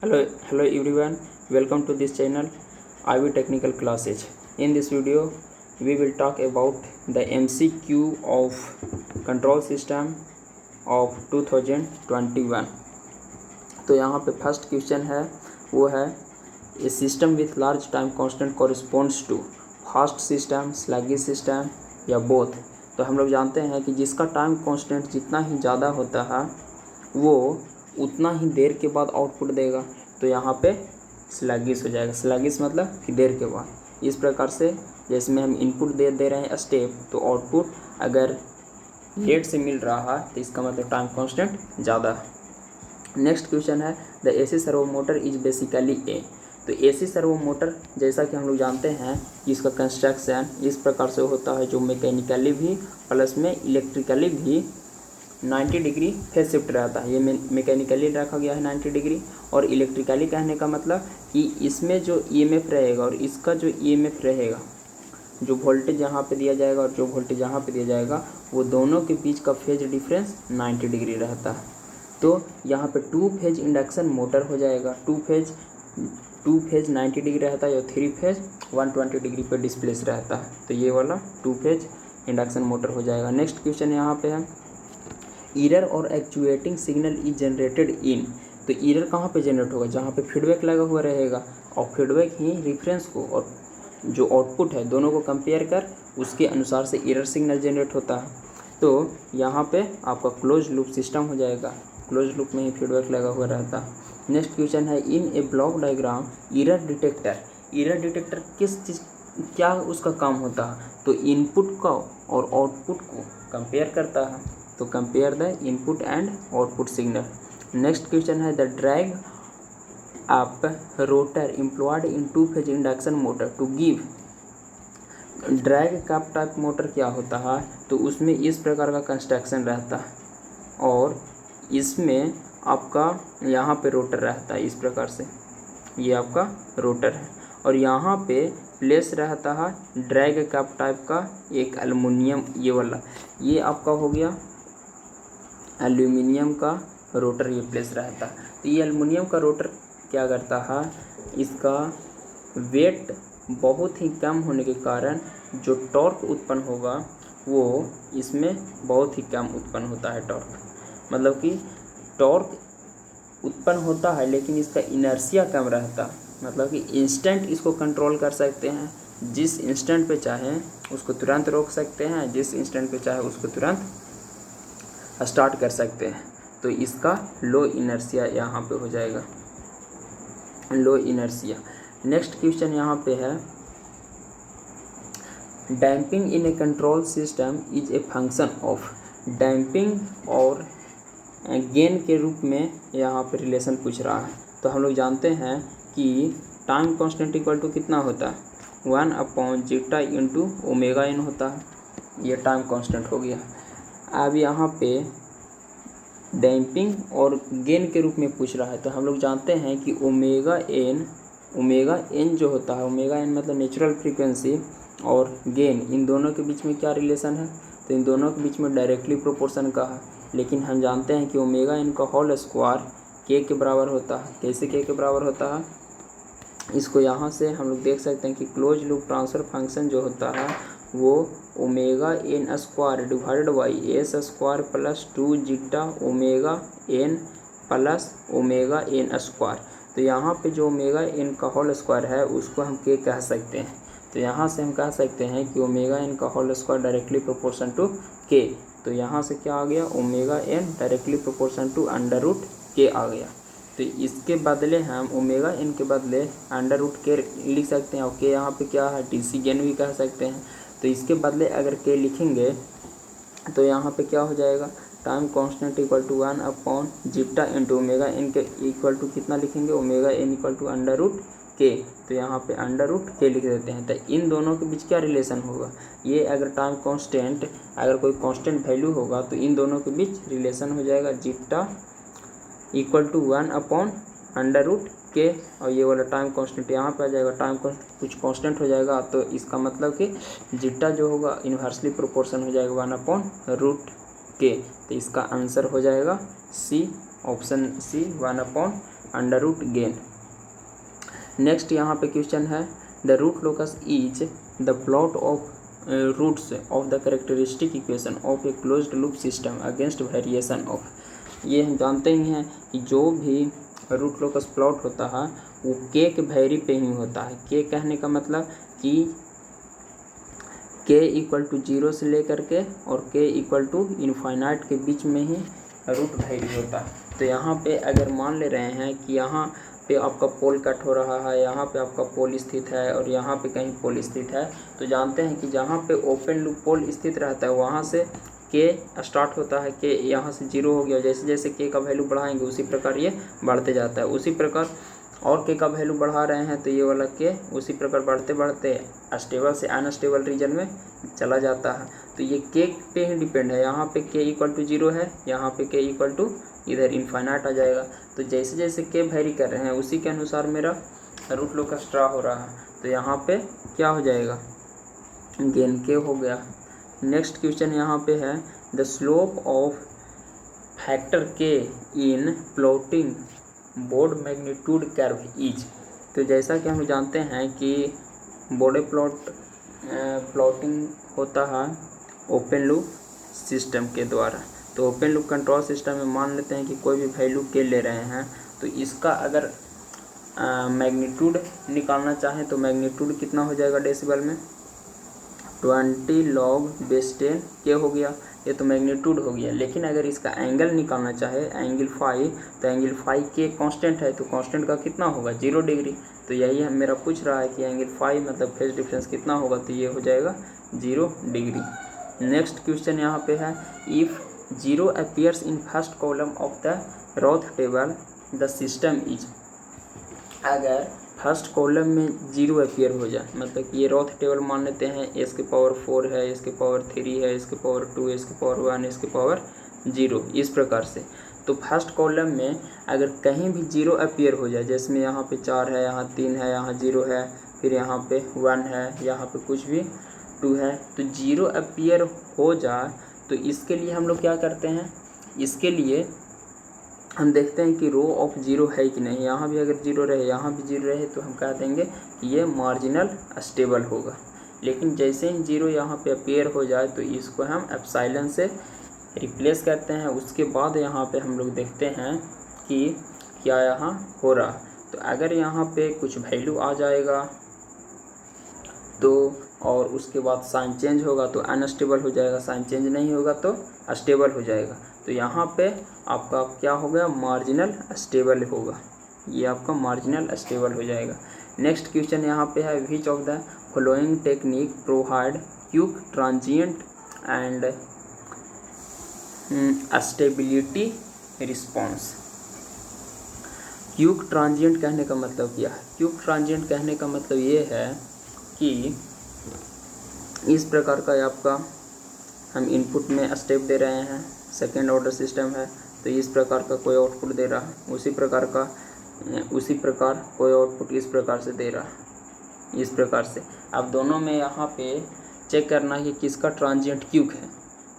Hello everyone, welcome to this channel IB Technical Classes. In this video, we will talk about the MCQ of control system of 2021. तो यहाँ पे first question है वो है a system with large time constant corresponds to fast system, sluggish system या both. तो हम लोग जानते हैं कि जिसका टाइम कांस्टेंट जितना ही ज़्यादा होता है वो उतना ही देर के बाद आउटपुट देगा। तो यहाँ पे स्लैगिश हो जाएगा। स्लैगिश मतलब कि देर के बाद। इस प्रकार से जैसे में हम इनपुट दे रहे हैं स्टेप, तो आउटपुट अगर लेट से मिल रहा है तो इसका मतलब टाइम कांस्टेंट ज़्यादा है। नेक्स्ट क्वेश्चन है the AC servo motor is basically a. तो एसी सर्वो मोटर जैसा कि हम लोग जानते हैं कि इसका कंस्ट्रक्शन इस प्रकार से होता है जो मैकेनिकली भी प्लस में इलेक्ट्रिकली भी 90 डिग्री फेज शिफ्ट रहता है। ये मैकेनिकली रखा गया है 90 डिग्री, और इलेक्ट्रिकली कहने का मतलब कि इसमें जो ईएमएफ रहेगा और इसका जो ईएमएफ रहेगा, जो वोल्टेज यहाँ पे दिया जाएगा और जो वोल्टेज यहाँ पे दिया जाएगा, वो दोनों के बीच का फेज डिफरेंस 90 डिग्री रहता है। तो यहाँ पे 2 फेज इंडक्शन मोटर हो जाएगा। 2 फेज 90 डिग्री रहता है और 3 फेज 120 डिग्री पे डिस्प्लेस रहता है। तो ये वाला 2 फेज इंडक्शन मोटर हो जाएगा। नेक्स्ट क्वेश्चन यहाँ पे है एरर और actuating signal is generated in. तो एरर कहाँ पे जनरेट होगा? जहाँ पे फीडबैक लगा हुआ रहेगा, और फीडबैक ही रेफरेंस को और जो आउटपुट है दोनों को कंपेयर कर उसके अनुसार से एरर सिग्नल जनरेट होता है। तो यहाँ पे आपका क्लोज लूप सिस्टम हो जाएगा। क्लोज लूप में ही फीडबैक लगा हुआ रहता है। नेक्स्ट क्वेश्चन है in a block diagram error detector. Error detector किस चीज़ क्या उसका काम होता है? तो इनपुट का और आउटपुट को कंपेयर करता है। तो compare the input and output signal. Next question है the drag up rotor employed in 2 phase induction motor to give. Drag cup type motor क्या होता है? तो उसमें इस प्रकार का कंस्ट्रक्शन रहता है और इसमें आपका यहाँ पे रोटर रहता है इस प्रकार से। ये आपका रोटर है और यहाँ पे प्लेस रहता है ड्रैग कप टाइप का एक एल्युमिनियम, ये वाला ये आपका हो गया एल्यूमिनियम का रोटर, ये प्लेस रहता है। तो ये एल्युमिनियम का रोटर क्या करता है, इसका वेट बहुत ही कम होने के कारण जो टॉर्क उत्पन्न होगा वो इसमें बहुत ही कम उत्पन्न होता है। टॉर्क मतलब कि टॉर्क उत्पन्न होता है लेकिन इसका इनर्शिया कम रहता है। मतलब कि इंस्टेंट इसको कंट्रोल कर सकते हैं, जिस इंस्टेंट पे चाहें उसको तुरंत रोक सकते हैं, जिस इंस्टेंट पे चाहे उसको तुरंत स्टार्ट कर सकते हैं। तो इसका लो इनर्शिया यहाँ पे हो जाएगा, लो इनर्शिया। नेक्स्ट क्वेश्चन यहाँ पे है damping in A control system is a function of. Damping और गेन के रूप में यहाँ पे रिलेशन पूछ रहा है। तो हम लोग जानते हैं कि टाइम कांस्टेंट इक्वल टू कितना होता है, 1/जीटा इंटू ओमेगा एन होता है। ये टाइम कांस्टेंट हो गया। अब यहाँ पे डैम्पिंग और गेन के रूप में पूछ रहा है। तो हम लोग जानते हैं कि ओमेगा एन जो होता है, ओमेगा एन मतलब नेचुरल फ्रीक्वेंसी, और गेन इन दोनों के बीच में क्या रिलेशन है? तो इन दोनों के बीच में डायरेक्टली प्रोपोर्शन का है। लेकिन हम जानते हैं कि ओमेगा एन का होल स्क्वायर के बराबर होता है। कैसे के बराबर होता है? इसको यहाँ से हम लोग देख सकते हैं कि क्लोज लूप ट्रांसफर फंक्शन जो होता है वो omega N square divided by S square plus 2 zeta omega N plus omega N square. तो यहाँ पे जो ओमेगा एन का होल स्क्वायर है उसको हम के कह सकते हैं। तो यहाँ से हम कह सकते हैं कि ओमेगा एन का whole square directly proportion to के। तो यहाँ से क्या आ गया, omega N directly proportion to under root के आ गया। तो इसके बदले हम ओमेगा एन के बदले अंडर रूट के लिख सकते हैं, और के यहाँ पे क्या है, डीसी गेन भी कह सकते हैं। तो इसके बदले अगर के लिखेंगे तो यहाँ पे क्या हो जाएगा, टाइम कांस्टेंट इक्वल टू 1/जीटा इंटू ओमेगा एन के इक्वल टू कितना लिखेंगे, omega n equal to under root के। तो यहाँ पे अंडर रूट के लिख देते हैं। तो इन दोनों के बीच क्या रिलेशन होगा, ये अगर टाइम कांस्टेंट अगर कोई कांस्टेंट वैल्यू होगा तो इन दोनों के बीच रिलेशन हो जाएगा जीटा इक्वल टू 1/अंडर रूट के, और ये वाला टाइम कांस्टेंट यहाँ पे आ जाएगा। टाइम कुछ कांस्टेंट हो जाएगा तो इसका मतलब कि जीटा जो होगा इन्वर्सली प्रोपोर्शन हो जाएगा 1/रूट के। तो इसका आंसर हो जाएगा सी, ऑप्शन सी 1/रूट अंडर रूट गेन। नेक्स्ट यहाँ पे क्वेश्चन है the root locus is the plot of roots of the characteristic equation of a closed loop system against variation of. ये हम जानते ही हैं कि जो भी रूट लोकस प्लॉट होता है वो के वैरी पे ही होता है। के कहने का मतलब कि के इक्वल टू 0 से लेकर के और के इक्वल टू इनफाइनाइट के बीच में ही रूट वैरी होता है। तो यहाँ पे अगर मान ले रहे हैं कि यहाँ पे आपका पोल कट हो रहा है, यहाँ पे आपका पोल स्थित है और यहाँ पे कहीं पोल स्थित है, तो जानते हैं कि जहाँ पे ओपन लूप पोल स्थित रहता है वहाँ से के स्टार्ट होता है, के यहाँ से 0 हो गया। जैसे जैसे के का वैल्यू बढ़ाएंगे उसी प्रकार ये बढ़ते जाता है। उसी प्रकार और के का वैल्यू बढ़ा रहे हैं तो ये वाला के उसी प्रकार बढ़ते बढ़ते स्टेबल से अनस्टेबल रीजन में चला जाता है। तो ये के पे ही डिपेंड है। यहाँ पे के इक्वल टू 0 है, यहाँ पे के इक्वल टू इधर इनफाइनाइट आ जाएगा। तो जैसे जैसे के वैरी कर रहे हैं उसी के अनुसार मेरा रूट लोकस ड्रा हो रहा है। तो यहाँ पे क्या हो जाएगा, गेन के हो गया। नेक्स्ट क्वेश्चन यहाँ पे है द स्लोप ऑफ फैक्टर के in plotting Bode magnitude curve is. तो जैसा कि हम जानते हैं कि बोर्ड प्लॉटिंग होता है ओपन लूप सिस्टम के द्वारा। तो ओपन लूप कंट्रोल सिस्टम में मान लेते हैं कि कोई भी वैल्यू के ले रहे हैं तो इसका अगर मैग्नीट्यूड निकालना चाहें तो मैग्नीट्यूड कितना हो जाएगा डेसिबल में, 20 log बेस 10 के हो गया। ये तो मैग्नीट्यूड हो गया। लेकिन अगर इसका एंगल निकालना चाहे एंगल फाई, तो एंगल फाई के कांस्टेंट है तो कांस्टेंट का कितना होगा 0 डिग्री। तो यही हम मेरा पूछ रहा है कि एंगल फाई मतलब फेज डिफरेंस कितना होगा, तो ये हो जाएगा 0 डिग्री। नेक्स्ट क्वेश्चन यहाँ पे है if 0 appears in first column of the Roth table the system is. अगर फर्स्ट कॉलम में 0 अपीयर हो जाए, मतलब कि ये रोथ टेबल मान लेते हैं एस के पावर 4 है, एस के पावर 3 है, एस के पावर 2, एस के पावर 1, एस के पावर 0, इस प्रकार से। तो फर्स्ट कॉलम में अगर कहीं भी 0 अपीयर हो जाए, जैसे में यहाँ पे 4 है, यहाँ 3 है, यहाँ 0 है, फिर यहाँ पे 1 है, यहाँ पे कुछ भी 2 है, तो 0 अपीयर हो जाए तो इसके लिए हम लोग क्या करते हैं, इसके लिए हम देखते हैं कि रो ऑफ 0 है कि नहीं। यहाँ भी अगर 0 रहे, यहाँ भी 0 रहे तो हम कह देंगे कि ये मार्जिनल स्टेबल होगा। लेकिन जैसे ही 0 यहाँ पे अपीयर हो जाए तो इसको हम एप्सिलॉन से रिप्लेस करते हैं। उसके बाद यहाँ पे हम लोग देखते हैं कि क्या यहाँ हो रहा। तो अगर यहाँ पे कुछ वैल्यू आ जाएगा तो और उसके बाद साइन चेंज होगा तो अनस्टेबल हो जाएगा, साइन चेंज नहीं होगा तो स्टेबल हो जाएगा। तो यहाँ पे आपका क्या हो गया, मार्जिनल स्टेबल होगा, ये आपका मार्जिनल स्टेबल हो जाएगा। नेक्स्ट क्वेश्चन यहाँ पे है which of the following technique provide quick transient and stability response. Quick transient कहने का मतलब क्या है, क्विक ट्रांजिएंट कहने का मतलब ये है कि इस प्रकार का आपका हम इनपुट में स्टेप दे रहे हैं, सेकेंड ऑर्डर सिस्टम है, तो इस प्रकार का कोई आउटपुट दे रहा है, उसी प्रकार कोई आउटपुट इस प्रकार से दे रहा है, इस प्रकार से। अब दोनों में यहाँ पे चेक करना है कि किसका ट्रांजिएंट क्विक है।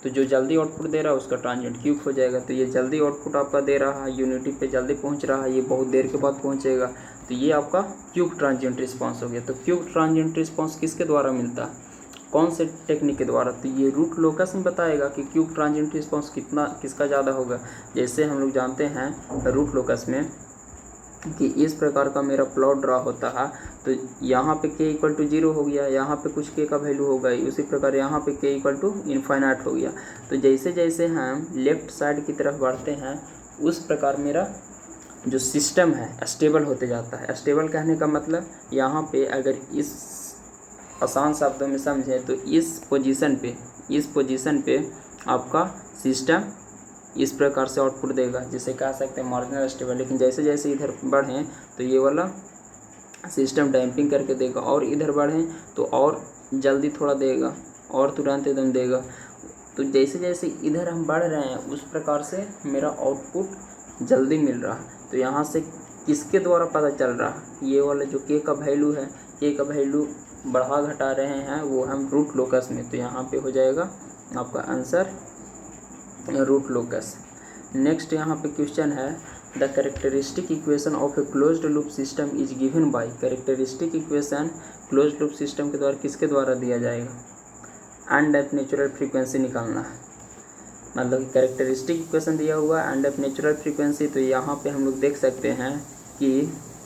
तो जो जल्दी आउटपुट दे रहा है उसका ट्रांजिएंट क्विक हो जाएगा। तो ये जल्दी आउटपुट आपका दे रहा है, यूनिटी पे जल्दी पहुँच रहा है, ये बहुत देर के बाद पहुँचेगा, तो ये आपका क्विक ट्रांजिएंट रिस्पॉन्स हो गया। तो क्विक ट्रांजिएंट रिस्पॉन्स किसके द्वारा मिलता है, कौन से टेक्निक के द्वारा, तो ये रूट लोकस में बताएगा कि क्विक ट्रांजिएंट रिस्पॉन्स किसका ज़्यादा होगा। जैसे हम लोग जानते हैं रूट लोकस में कि इस प्रकार का मेरा प्लॉट ड्रा होता है, तो यहाँ पे k इक्वल टू 0 हो गया, यहाँ पे कुछ k का वैल्यू हो गई, उसी प्रकार यहाँ पे k इक्वल टू इनफाइनाइट हो गया। तो जैसे जैसे हम लेफ़्ट साइड की तरफ बढ़ते हैं उस प्रकार मेरा जो सिस्टम है स्टेबल होते जाता है। स्टेबल कहने का मतलब यहाँ पे अगर इस आसान शब्दों में समझें तो इस पोजीशन पे आपका सिस्टम इस प्रकार से आउटपुट देगा, जिसे कह सकते हैं मार्जिनल स्टेबल। लेकिन जैसे जैसे इधर बढ़ें तो ये वाला सिस्टम डैम्पिंग करके देगा, और इधर बढ़ें तो और जल्दी थोड़ा देगा और तुरंत एकदम देगा। तो जैसे जैसे इधर हम बढ़ रहे हैं उस प्रकार से मेरा आउटपुट जल्दी मिल रहा है। तो यहाँ से किसके द्वारा पता चल रहा है, ये वाला जो के का वैल्यू है, के का वैल्यू बढ़ा घटा रहे हैं वो हम रूट लोकस में, तो यहाँ पे हो जाएगा आपका आंसर रूट लोकस। नेक्स्ट यहाँ पे क्वेश्चन है the characteristic equation of a closed loop system is given by. Characteristic equation closed loop system के द्वारा किसके द्वारा दिया जाएगा? अनडैम्प्ड नेचुरल फ्रीक्वेंसी निकालना है। मतलब कि कैरेक्टरिस्टिक इक्वेशन दिया हुआ है अनडैम्प्ड नेचुरल फ्रीक्वेंसी, तो यहाँ पे हम लोग देख सकते हैं कि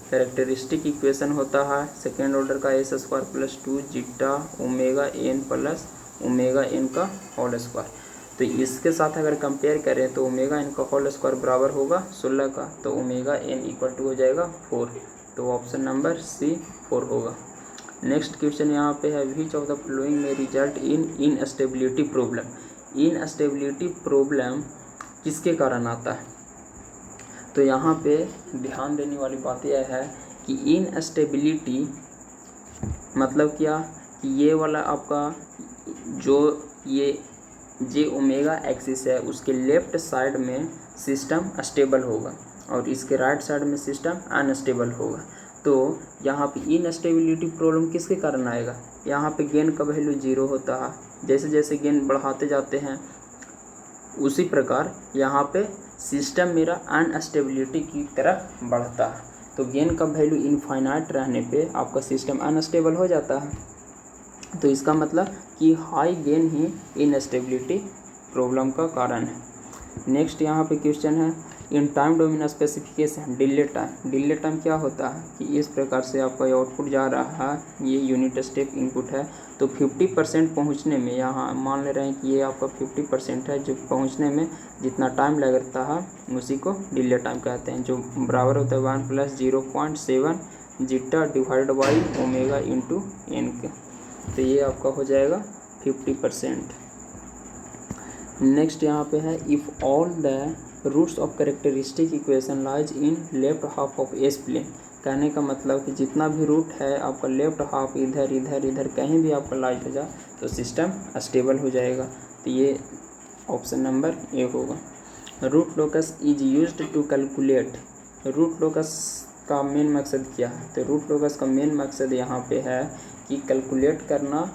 कैरेक्टरिस्टिक इक्वेशन होता है सेकेंड ऑर्डर का S square plus 2 zeta omega N plus omega N का होल स्क्वायर। तो इसके साथ अगर कंपेयर करें तो ओमेगा एन का होल स्क्वायर बराबर होगा 16 का, तो ओमेगा एन इक्वल टू हो जाएगा 4। तो ऑप्शन नंबर सी 4 होगा। नेक्स्ट क्वेश्चन यहाँ पे है विच ऑफ द फ्लोइंग में result in instability problem. Instability problem किसके कारण आता है? तो यहाँ पे ध्यान देने वाली बात यह है कि इनस्टेबिलिटी मतलब क्या कि ये वाला आपका जो ये जे ओमेगा एक्सिस है उसके लेफ्ट साइड में सिस्टम स्टेबल होगा और इसके राइट साइड में सिस्टम अनस्टेबल होगा। तो यहाँ पे इनस्टेबिलिटी प्रॉब्लम किसके कारण आएगा? यहाँ पे गेन का वैल्यू 0 होता है, जैसे जैसे गेन बढ़ाते जाते हैं उसी प्रकार यहाँ पे सिस्टम मेरा अनस्टेबिलिटी की तरफ बढ़ता है। तो गेन का वैल्यू इनफाइनाइट रहने पे आपका सिस्टम अनस्टेबल हो जाता है। तो इसका मतलब कि हाई गेन ही इनस्टेबिलिटी प्रॉब्लम का कारण है। नेक्स्ट यहाँ पे क्वेश्चन है in time domain specification delay time. Delay time क्या होता है कि इस प्रकार से आपका आउटपुट जा रहा है, ये यूनिट स्टेप इनपुट है, तो 50% पहुँचने में यहाँ मान ले रहे हैं कि ये आपका 50% है, जो पहुँचने में जितना टाइम लगता है उसी को डिले टाइम कहते हैं, जो बराबर होता है 1 + 0.7 zeta divide by omega into N के। तो ये आपका हो जाएगा 50%। नेक्स्ट यहाँ पे है if all the roots of characteristic equation lies in left half of S plane. कहने का मतलब कि जितना भी रूट है आपका लेफ्ट हाफ इधर इधर इधर कहीं भी आपका लाइज हो जाए तो सिस्टम स्टेबल हो जाएगा। तो ये ऑप्शन नंबर ए होगा। Root locus is used to calculate. Root locus का मेन मकसद क्या है? तो रूट लोकस का मेन मकसद यहाँ पे है कि कैलकुलेट करना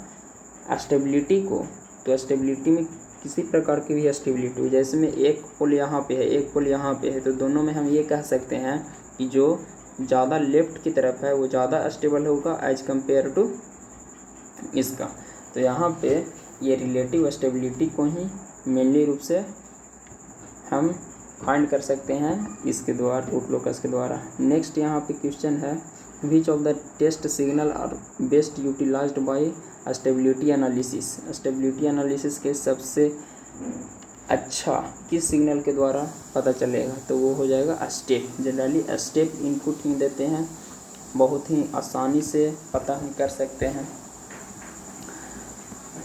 स्टेबिलिटी को। तो स्टेबिलिटी में किसी प्रकार की भी स्टेबिलिटी हो, जैसे में एक पोल यहाँ पे है एक पोल यहाँ पे है, तो दोनों में हम ये कह सकते हैं कि जो ज़्यादा लेफ्ट की तरफ है वो ज़्यादा स्टेबल होगा एज कम्पेयर टू इसका। तो यहाँ पे ये रिलेटिव स्टेबिलिटी को ही मेनली रूप से हम फाइंड कर सकते हैं इसके द्वारा, रूट लोकस के द्वारा। नेक्स्ट यहाँ पे क्वेश्चन है which of the test signal are best utilized by stability analysis. Stability analysis के सबसे अच्छा किस सिग्नल के द्वारा पता चलेगा? तो वो हो जाएगा स्टेप। जनरली स्टेप इनपुट ही देते हैं, बहुत ही आसानी से पता हम कर सकते हैं।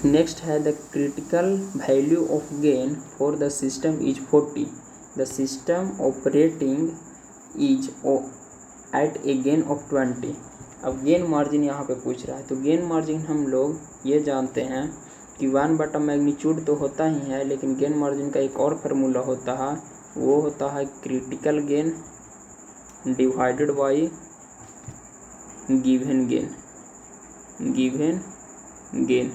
नेक्स्ट है the critical value of gain for the system is 40। The system operating is at a gain of 20। अब गेन मार्जिन यहाँ पे पूछ रहा है, तो गेन मार्जिन हम लोग ये जानते हैं कि 1 बटा मैग्नीट्यूड तो होता ही है, लेकिन गेन मार्जिन का एक और फार्मूला होता है, वो होता है critical gain divided by given gain. Given gain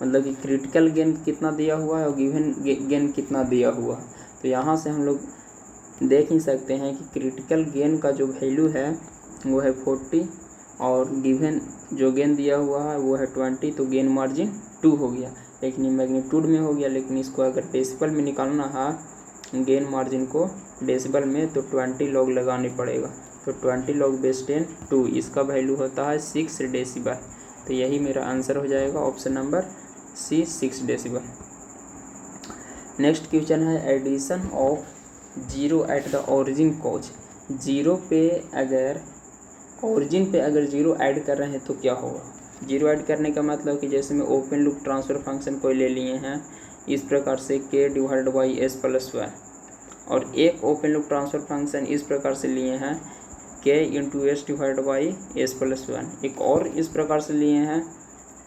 मतलब कि क्रिटिकल गेन कितना दिया हुआ है और गिवन गेन कितना दिया हुआ है। तो यहाँ से हम लोग देख ही सकते हैं कि क्रिटिकल गेन का जो वैल्यू है वो है 40 और गिवन जो गेन दिया हुआ है वो है 20, तो गेन मार्जिन 2 हो गया। लेकिन ये मैग्नीट्यूड में हो गया, लेकिन इसको अगर डेसिबल में निकालना है गेन मार्जिन को डेसिबल में तो 20 लॉग लगाने पड़ेगा। तो 20 लॉग बेस 10 2, इसका वैल्यू होता है 6 डेसिबल। तो यही मेरा आंसर हो जाएगा option number C 6 decibel. Next question है addition of 0 at the origin cause. 0 पे अगर ओरिजिन पे अगर 0 ऐड कर रहे हैं तो क्या होगा? 0 ऐड करने का मतलब कि जैसे में ओपन लूप ट्रांसफ़र फंक्शन कोई ले लिए हैं इस प्रकार से k divide by S plus 1, और एक ओपन लूप ट्रांसफ़र फंक्शन इस प्रकार से लिए हैं k into S divide by S plus 1, एक और इस प्रकार से लिए हैं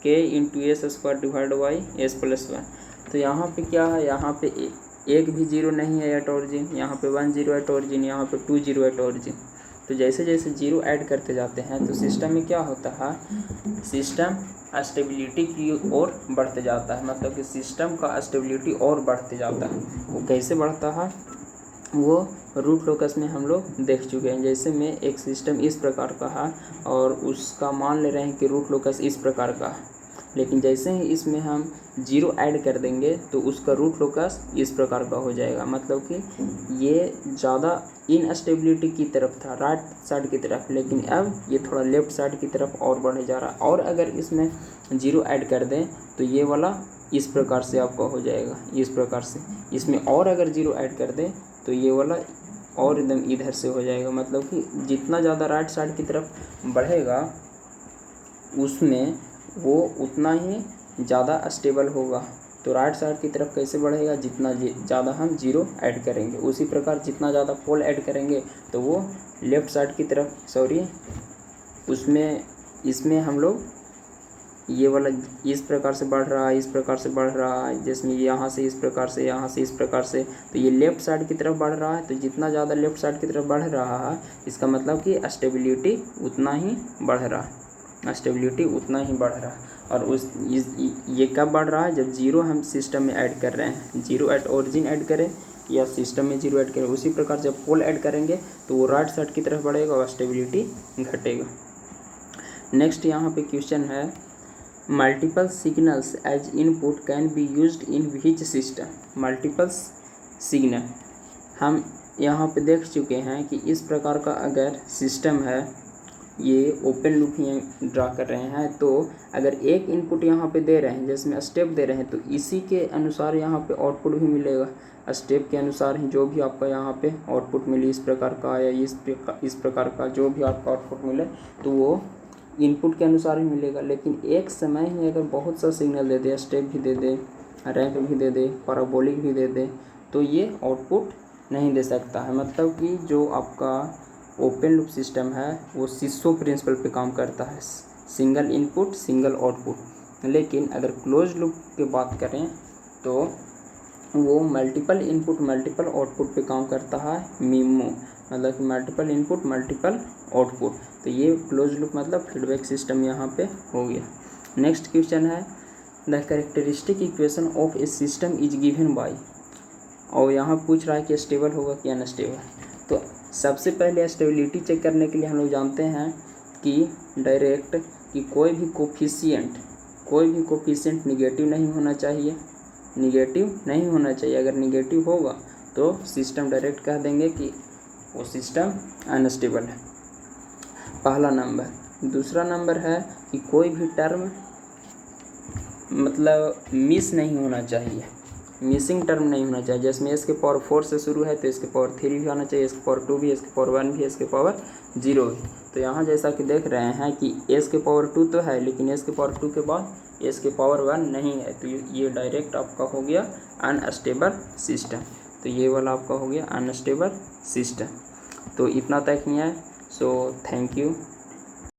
k into S square divide by S plus 1। तो यहाँ पे क्या है, यहाँ पे एक भी 0 नहीं है एट ओरिजिन, यहाँ पे 1 0 एट ओरिजिन, यहाँ पे 2 0 एट ओरिजिन। तो जैसे जैसे 0 ऐड करते जाते हैं तो सिस्टम में क्या होता है, सिस्टम स्टेबिलिटी की ओर बढ़ते जाता है। मतलब कि सिस्टम का स्टेबिलिटी और बढ़ते जाता है। वो कैसे बढ़ता है? वो रूट लोकस में हम लोग देख चुके हैं। जैसे में एक सिस्टम इस प्रकार का है और उसका मान ले रहे हैं कि रूट लोकस इस प्रकार का है, लेकिन जैसे ही इसमें हम 0 ऐड कर देंगे तो उसका रूट लोकस इस प्रकार का हो जाएगा। मतलब कि ये ज़्यादा इनस्टेबिलिटी की तरफ था, राइट साइड की तरफ, लेकिन अब ये थोड़ा लेफ्ट साइड की तरफ और बढ़े जा रहा है। और अगर इसमें 0 ऐड कर दें तो ये वाला इस प्रकार से आपका हो जाएगा, इस प्रकार से। इसमें और अगर 0 ऐड कर दें तो ये वाला और एकदम इधर से हो जाएगा। मतलब कि जितना ज़्यादा राइट साइड की तरफ बढ़ेगा उसमें वो उतना ही ज़्यादा स्टेबल होगा। तो राइट साइड की तरफ कैसे बढ़ेगा, जितना ज़्यादा हम 0 ऐड करेंगे। उसी प्रकार जितना ज़्यादा पोल ऐड करेंगे तो वो लेफ़्ट साइड की तरफ उसमें इसमें हम लोग ये वाला इस प्रकार से बढ़ रहा है, इस प्रकार से बढ़ रहा है, जिसमें यहाँ से इस प्रकार से, यहाँ से इस प्रकार से, तो ये लेफ़्ट साइड की तरफ बढ़ रहा है। तो जितना ज़्यादा लेफ़्ट साइड की तरफ बढ़ रहा है इसका मतलब कि स्टेबिलिटी उतना ही बढ़ रहा है, स्टेबिलिटी उतना ही बढ़ रहा है। और ये कब बढ़ रहा है, जब 0 हम सिस्टम में ऐड कर रहे हैं। 0 एट ओरिजिन ऐड करें या सिस्टम में 0 ऐड करें, उसी प्रकार जब पोल ऐड करेंगे तो वो राइट साइड की तरफ बढ़ेगा और स्टेबिलिटी घटेगा। नेक्स्ट यहाँ पे क्वेश्चन है, multiple signals as input can be used in which system. Multiple signal हम यहाँ पे देख चुके हैं कि इस प्रकार का अगर सिस्टम है, ये ओपन लूप ही ड्रा कर रहे हैं, तो अगर एक इनपुट यहाँ पे दे रहे हैं, जिसमें स्टेप दे रहे हैं, तो इसी के अनुसार यहाँ पे आउटपुट भी मिलेगा। स्टेप के अनुसार ही जो भी आपका यहाँ पे आउटपुट मिले, इस प्रकार का या इस प्रकार का जो भी आपका आउटपुट मिले तो वो इनपुट के अनुसार ही मिलेगा। लेकिन एक समय ही अगर बहुत सा सिग्नल दे दे, स्टेप भी दे दे, रैंप भी दे दे, पैराबोलिक भी दे दे, तो ये आउटपुट नहीं दे सकता है। मतलब कि जो आपका ओपन लूप सिस्टम है वो सिसो प्रिंसिपल पे काम करता है, सिंगल इनपुट सिंगल आउटपुट। लेकिन अगर क्लोज लूप की बात करें तो वो मल्टीपल इनपुट मल्टीपल आउटपुट पे काम करता है, मिमो, मतलब कि मल्टीपल इनपुट मल्टीपल आउटपुट। तो ये क्लोज लूप मतलब फीडबैक सिस्टम यहाँ पे हो गया। नेक्स्ट क्वेश्चन है, the characteristic equation of A system is given by, और यहाँ पूछ रहा है कि स्टेबल होगा कि अनस्टेबल। तो सबसे पहले स्टेबिलिटी चेक करने के लिए हम लोग जानते हैं कि डायरेक्ट कि कोई भी कोफिशिएंट निगेटिव नहीं होना चाहिए, निगेटिव नहीं होना चाहिए। अगर निगेटिव होगा तो सिस्टम डायरेक्ट कह देंगे कि वो सिस्टम अनस्टेबल है, पहला नंबर। दूसरा नंबर है कि कोई भी टर्म मतलब मिस नहीं होना चाहिए, मिसिंग टर्म नहीं होना चाहिए। जिसमें एस के पावर 4 से शुरू है तो इसके पावर 3 भी आना चाहिए, इसके पावर 2 भी, इसके पावर 1 भी, इसके पावर 0 भी। तो यहाँ जैसा कि देख रहे हैं कि एस के पावर 2 तो है, लेकिन एस के पावर 2 के बाद एस के पावर 1 नहीं है, तो ये डायरेक्ट आपका हो गया अनस्टेबल सिस्टम। तो ये वाला आपका हो गया अनस्टेबल सिस्टम। तो इतना तक ही है। So thank you.